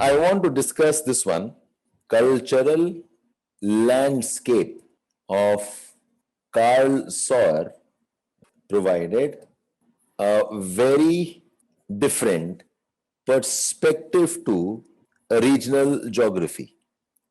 I want to discuss this one, cultural landscape of Carl Sauer provided a very different perspective to regional geography.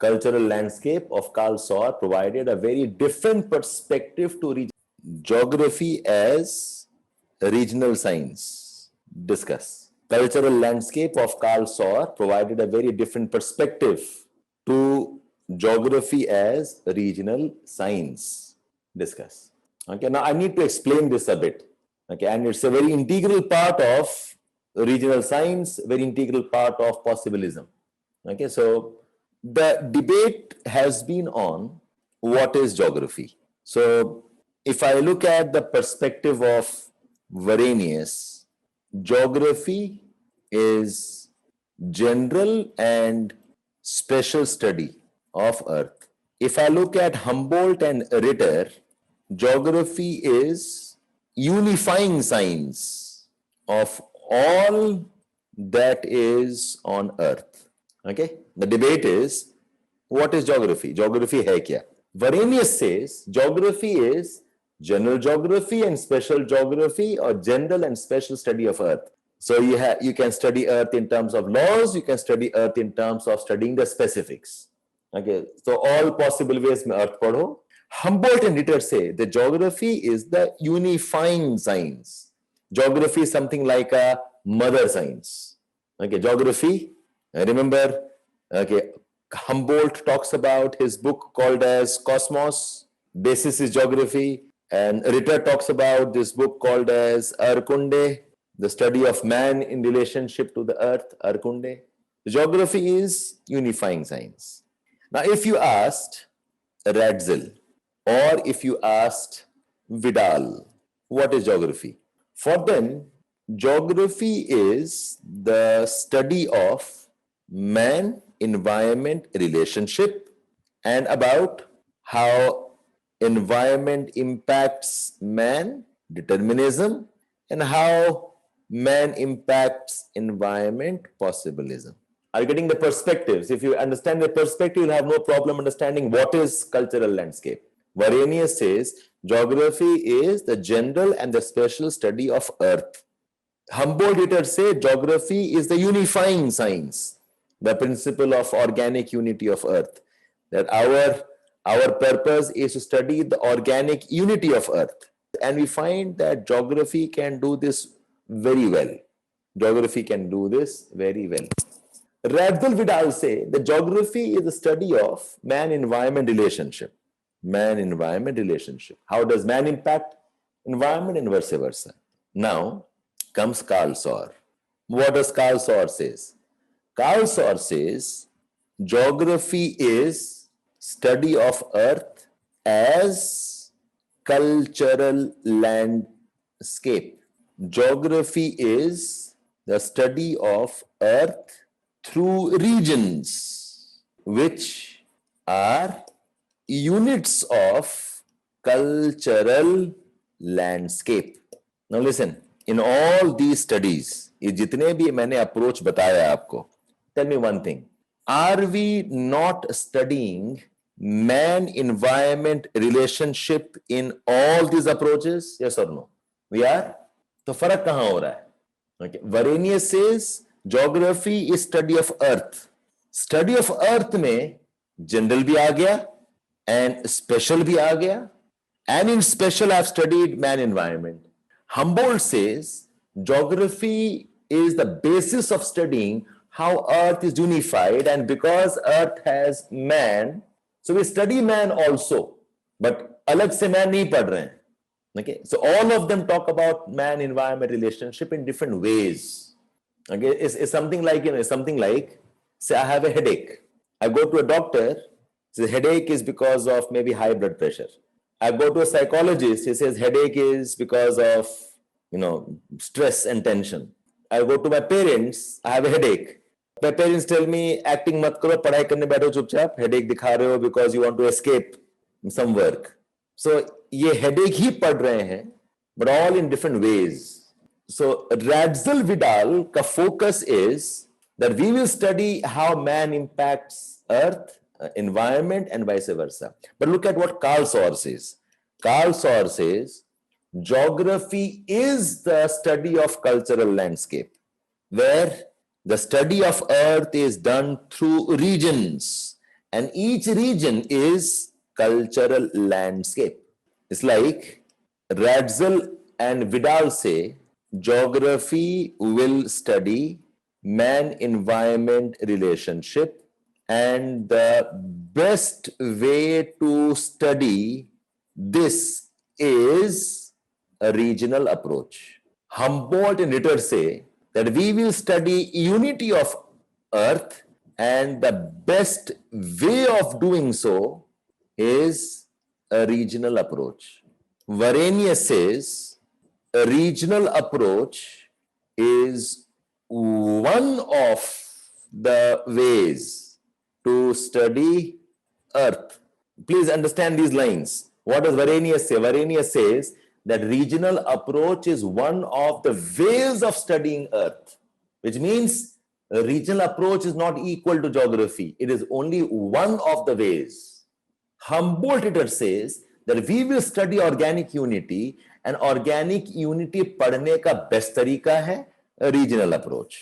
Cultural landscape of Carl Sauer provided a very different perspective to geography as regional science. Discuss. Cultural landscape of Carl Sauer provided a very different perspective to geography as regional science. Discuss. Okay, now I need to explain this a bit. Okay, and it's a very integral part of regional science, very integral part of possibilism. Okay, so the debate has been on what is geography. So if I look at the perspective of Varenius, geography is general and special study of Earth. If I look at Humboldt and Ritter, geography is unifying science of all that is on Earth. Okay? The debate is, what is geography? Geography hai kya? Varenius says geography is general geography and special geography, or general and special study of Earth. So you can study Earth in terms of laws, you can study Earth in terms of studying the specifics. Okay, so all possible ways mein Earth padho. Humboldt and Ritter say the geography is the unifying science. Geography is something like a mother science. Okay, geography, remember, okay, Humboldt talks about his book called as Cosmos, basis is geography, and Ritter talks about this book called as Arkunde, the study of man in relationship to the earth, Arkunde. Geography is unifying science. Now, if you asked Ratzel or if you asked Vidal, what is geography? For them, geography is the study of man-environment relationship and about how environment impacts man, determinism, and how man impacts environment, possibilism. Are you getting the perspectives? If you understand the perspective, you'll have no problem understanding what is cultural landscape. Varenius says geography is the general and the special study of Earth. Humboldt say geography is the unifying science, the principle of organic unity of Earth. That our purpose is to study the organic unity of Earth. And we find that geography can do this very well. Geography can do this very well. Ratzel Vidal say the geography is the study of man-environment relationship. Man-environment relationship. How does man impact environment and vice versa? Now comes Carl Sauer. What does Carl Sauer says? Carl Sauer says geography is study of Earth as cultural landscape. Geography is the study of Earth through regions, which are units of cultural landscape. Now listen, in all these studies, ये जितने भी मैंने approach बताया आपको, tell me one thing. Are we not studying man-environment relationship in all these approaches? Yes or no? We are? तो फर्क कहां हो रहा है? Okay. Varenius says geography is study of Earth. Study of Earth में general भी आ गया and special भी आ गया. And in special I've studied man-environment. Humboldt says geography is the basis of studying how Earth is unified, and because Earth has man, so we study man also, but अलग से man नहीं पढ़ रहे हैं. Okay, so all of them talk about man-environment relationship in different ways. Okay, it's something like, something like, say I have a headache. I go to a doctor, the headache is because of maybe high blood pressure. I go to a psychologist, he says headache is because of, stress and tension. I go to my parents, I have a headache. My parents tell me, acting mat karo, padhai karne baitho chupchap, headache dikha rahe ho because you want to escape some work. So, ye headache hi pad rahe hain, but all in different ways. So, Ratzel Vidal ka focus is that we will study how man impacts earth, environment, and vice versa. But look at what Carl Sauer says. Carl Sauer says, geography is the study of cultural landscape, where the study of earth is done through regions, and each region is cultural landscape. It's like Ratzel and Vidal say, geography will study man-environment relationship, and the best way to study this is a regional approach. Humboldt and Ritter say that we will study unity of earth, and the best way of doing so is a regional approach. Varenius says a regional approach is one of the ways to study earth. Please understand these lines. What does Varenius say? Varenius says that regional approach is one of the ways of studying earth, which means a regional approach is not equal to geography. It is only one of the ways. Humboldt says that we will study organic unity, and organic unity पढ़ने का best तरीका है regional approach.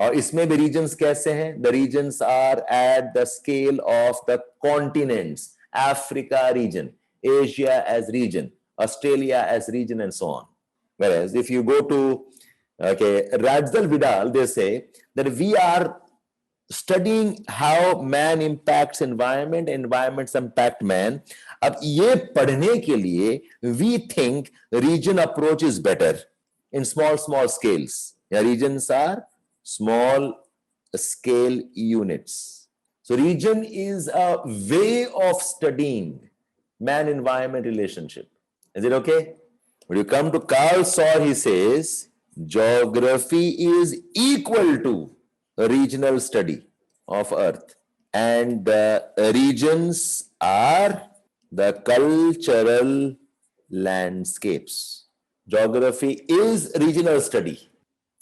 और इसमें भी regions कैसे हैं? The regions are at the scale of the continents. Africa region, Asia as region, Australia as region, and so on. Whereas if you go to Ratzel Vidal, they say that we are studying how man impacts environment, environments impact man. अब ये पढ़ने के लिए we think region approach is better in small scales. Yeah, regions are small scale units. So region is a way of studying man-environment relationship. Is it okay? When you come to Carl Sauer, he says geography is equal to a regional study of earth, and the regions are the cultural landscapes. Geography is regional study.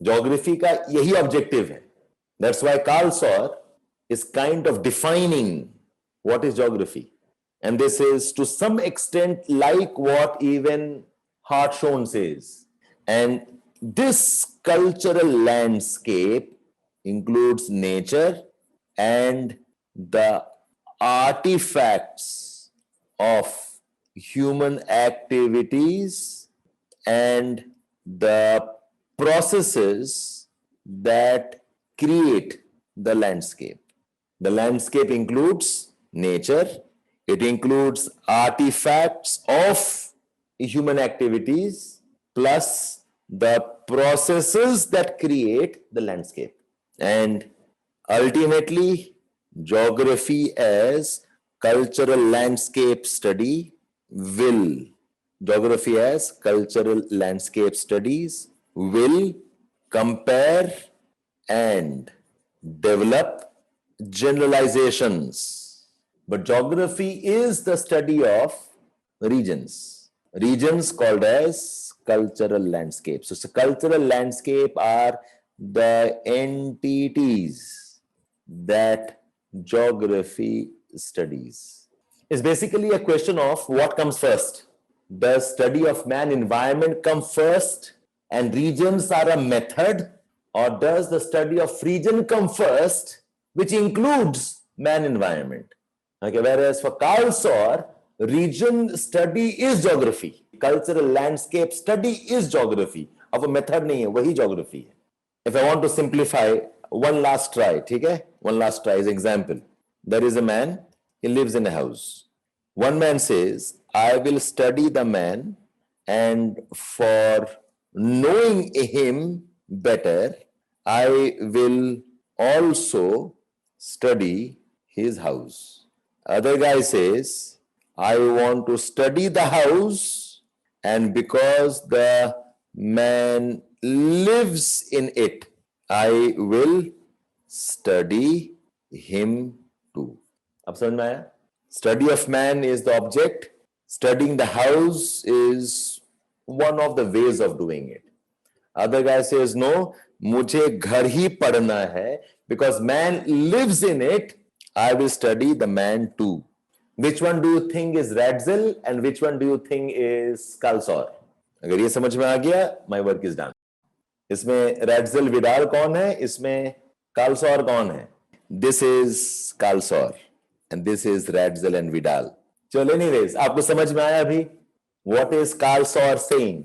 Geography का यही objective है. That's why Carl Sauer is kind of defining what is geography. And this is to some extent like what even Hartshorne says. And this cultural landscape includes nature and the artifacts of human activities and the processes that create the landscape. The landscape includes nature, it includes artifacts of human activities, plus the processes that create the landscape. And ultimately, geography as cultural landscape study geography as cultural landscape studies will compare and develop generalizations. But geography is the study of regions called as cultural landscapes. So cultural landscape are the entities that geography studies. It's basically a question of what comes first. Does study of man environment come first and regions are a method, or does the study of region come first, which includes man environment? Okay, whereas for Carl Sauer, region study is geography. Cultural landscape study is geography. अब वो method नहीं है, वही geography है. If I want to simplify, one last try, ठीक है? One last try is example. There is a man, he lives in a house. One man says, I will study the man, and for knowing him better, I will also study his house. Other guy says, I want to study the house, and because the man lives in it, I will study him too. अब समझ में आया? Study of man is the object. Studying the house is one of the ways of doing it. Other guy says, no, मुझे घर ही पढ़ना है because man lives in it, I will study the man too. Which one do you think is Ratzel and which one do you think is Carl Sauer? अगर ये समझ में आ गया, my work is done. इसमें Ratzel Vidal कौन है, इसमें Carl Sauer कौन है? This is Carl Sauer and this is Ratzel and Vidal. चलो anyways, आपको समझ में आया अभी? What is Carl Sauer saying?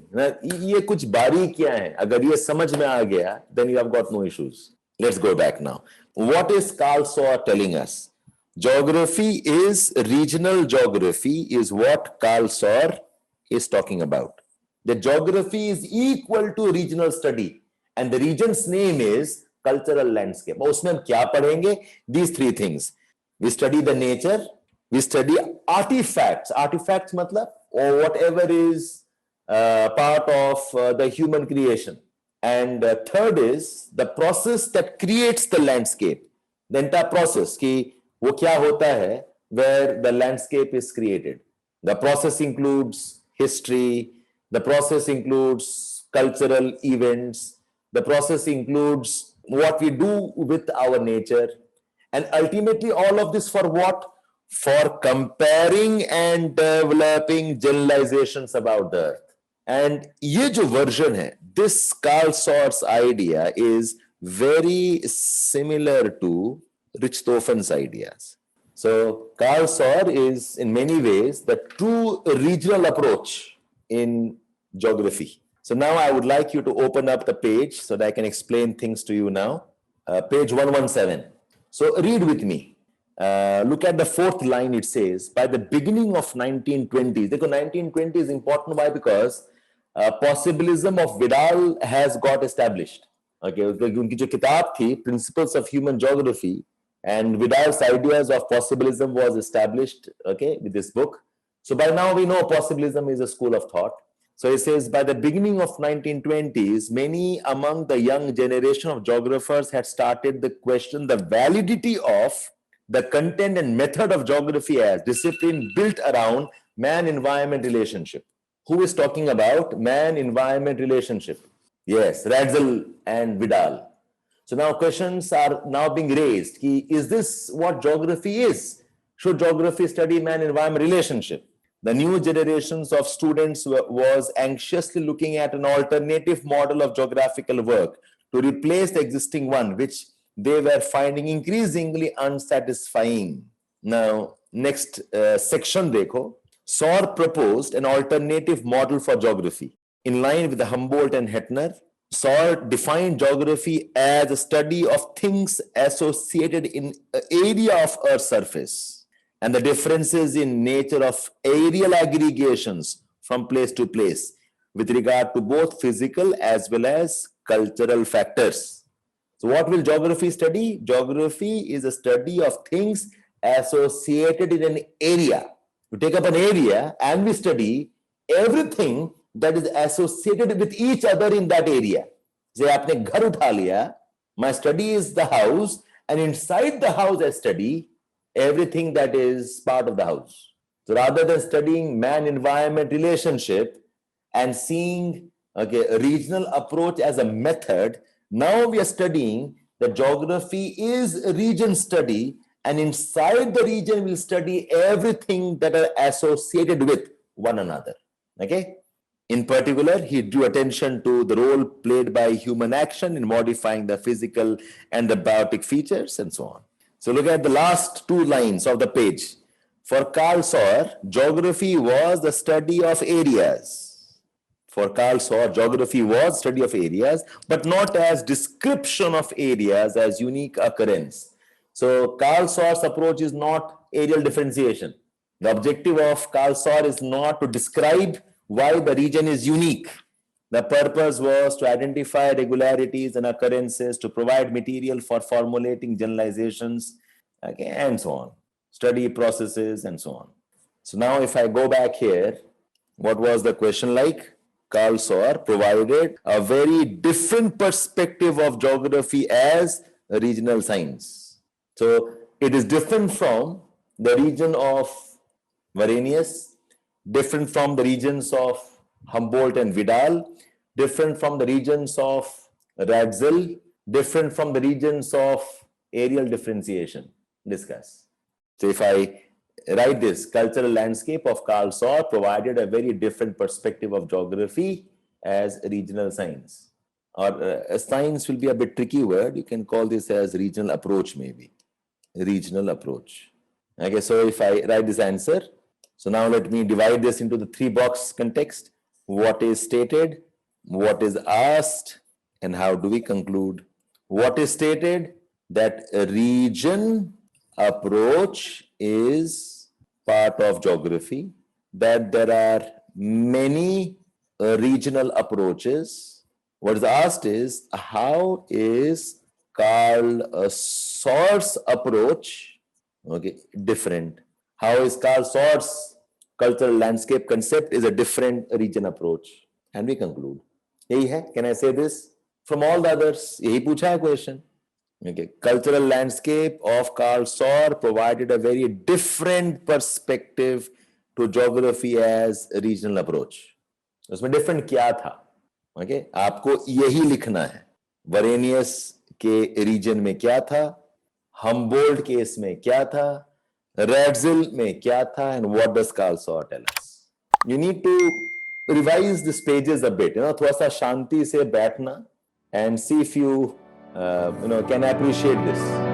ये कुछ बारीकियां हैं. अगर ये समझ में आ गया, then you have got no issues. Let's go back now. What is Carl Sauer telling us? Geography is regional geography is what Carl Sauer is talking about. The geography is equal to regional study and the region's name is cultural landscape. उसमें हम क्या पढ़ेंगे? These three things. We study the nature, we study artifacts. Artifacts मतलब or whatever is part of the human creation. And third is the process that creates the landscape. The entire process कि वो क्या होता है where the landscape is created. The process includes history, the process includes cultural events, the process includes what we do with our nature, and ultimately all of this for what? For comparing and developing generalizations about the earth. And ये जो version है, this Carl Sauer's idea is very similar to Richthofen's ideas. So Carl Sauer is in many ways the true regional approach in geography. So now I would like you to open up the page so that I can explain things to you now. Page 117. So read with me. Look at the fourth line. It says, by the beginning of 1920s, देखो 1920 is important. Why? Because possibilism of Vidal has got established. Okay, उनकी जो किताब थी, Principles of Human Geography, and Vidal's ideas of possibilism was established, okay, with this book. So by now we know possibilism is a school of thought. So it says, by the beginning of 1920s, many among the young generation of geographers had started to question the validity of the content and method of geography as discipline built around man-environment relationship. Who is talking about man-environment relationship? Yes, Ratzel and Vidal. So now questions are now being raised. Is this what geography is? Should geography study man-environment relationship? The new generations of students was anxiously looking at an alternative model of geographical work to replace the existing one, which they were finding increasingly unsatisfying. Now, next section dekho. Sauer proposed an alternative model for geography. In line with the Humboldt and Hettner, Sauer defined geography as a study of things associated in an area of Earth's surface and the differences in nature of aerial aggregations from place to place with regard to both physical as well as cultural factors. So what will geography study? Geography is a study of things associated in an area. We take up an area and we study everything that is associated with each other in that area. Say आपने घर उठा लिया, my study is the house, and inside the house I study everything that is part of the house. So rather than studying man-environment relationship and seeing a regional approach as a method, now we are studying that geography is a region study, and inside the region we'll study everything that are associated with one another. Okay? In particular, he drew attention to the role played by human action in modifying the physical and the biotic features and so on. So look at the last two lines of the page. For Carl Sauer, geography was the study of areas. For Carl Sauer, geography was study of areas, but not as description of areas as unique occurrence. So Carl Sauer's approach is not areal differentiation. The objective of Carl Sauer is not to describe why the region is unique. The purpose was to identify regularities and occurrences, to provide material for formulating generalizations, okay, and so on. Study processes and so on. So now if I go back here, what was the question like? Carl Sauer provided a very different perspective of geography as a regional science. So it is different from the region of Varenius, different from the regions of Humboldt and Vidal, different from the regions of Ratzel, different from the regions of Areal differentiation. Discuss. So if I write this, cultural landscape of Carl Sauer provided a very different perspective of geography as regional science. Or science will be a bit tricky word. You can call this as regional approach, maybe. Regional approach. Okay, so if I write this answer, so now let me divide this into the 3-box context. What is stated, what is asked, and how do we conclude? What is stated? That a region approach is part of geography, that there are many regional approaches. What is asked is, how is Carl Sauer's approach different? How is Carl Sauer's cultural landscape concept is a different region approach? And we conclude. यही है. Can I say this? From all the others, यही पूछा है question. Okay. Cultural landscape of Carl Sauer provided a very different perspective to geography as a regional approach. उसमें different क्या था? Okay. आपको यही लिखना है. वरेनियस के रीजन में क्या था, हम्बोल्ट केस में क्या था, रेड्जिल में क्या था, and what does Carl Sauer tell us? You need to revise these pages a bit, थोड़ा सा शांति से बैठना and see if you can appreciate this.